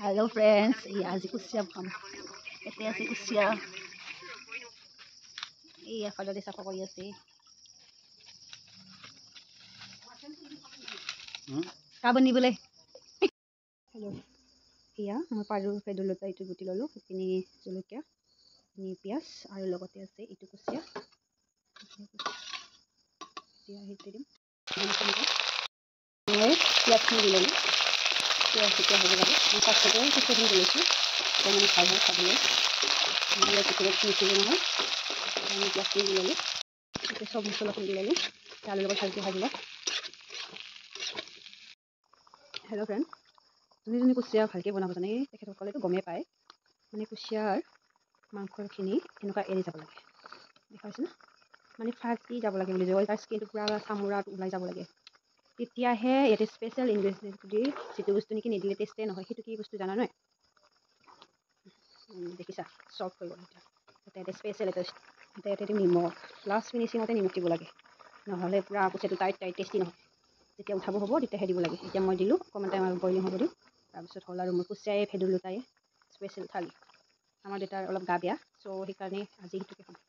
Hello friends, আজি কুচিয়া খাম। এতে আছে কুচিয়া। এই এফালে চাফা কৰি আছে। কাবনি বোলে। হেল্ল'। এয়া মই পাৰু ভেদাইলতা এইটো গুটি ল'লোঁ, এইখিনি জলকীয়া, এইখিনি পিঁয়াজ আৰু লগতে আছে এইটো কুচিয়া। এতিয়া সেইটো দিম। মই পিঁয়াজখিনি দি ল'লোঁ। পিঁয়াজ এতিয়া হ'ব লাগে। মই ফাৰ্ষ্টতে কুচিয়াখিনি দি লৈছোঁ। এতিয়া মানে ভাল হয় খাবলৈ। নহ'লে কুকুৰত নিচিগে নহয়। আমি পিঁয়াজখিনি দি ল'লোঁ। এতিয়া চব মছলাখিনি দি ল'লোঁ। আলুৰ লগত ভালকৈ ভাজি লওঁ। হেল্ল' ফ্ৰেণ্ড, যোনে কুচিয়া ভালকৈ বনাব জানে তেখেতসকলেতো গমেই পায়, মানে কুচিয়াৰ মাংসখিনি এনেকুৱা এৰি যাব লাগে। দেখা পাইছে না? মানে ফাটি যাব লাগে বুলি তাৰ স্কিনটো পূৰা চামৰাত ওলাই যাব লাগে। তেতিয়াহে ইয়াতে স্পেচিয়েল ইনগ্ৰেডিয়েণ্ট দি যিটো বস্তু নেকি নিদিলে টেষ্টেই নহয়। সেইটো কি বস্তু জানা নহয়? দেখিছা? চফ্ট হৈ গ'ল এতিয়া। ইয়াতে স্পেচিয়েল এটা নিমখ, লাষ্ট ফিনিচিঙতে নিমখ দিব লাগে, নহ'লে পূৰা কুচিয়াটো টাইট টেষ্টি নহয়। যেতিয়া উঠাব হ'ব তেতিয়াহে দিব লাগে। এতিয়া মই দিলোঁ, অকণমান টাইম আৰু বইলিং হ'ব দিওঁ। তাৰপিছত হ'ল আৰু মোৰ কুচিয়াই ভেদাইলতাই স্পেচিয়েল থালি। আমাৰ দেউতাৰ অলপ গা বেয়া, চ' সেইকাৰণে আজি সেইটোকে খাম।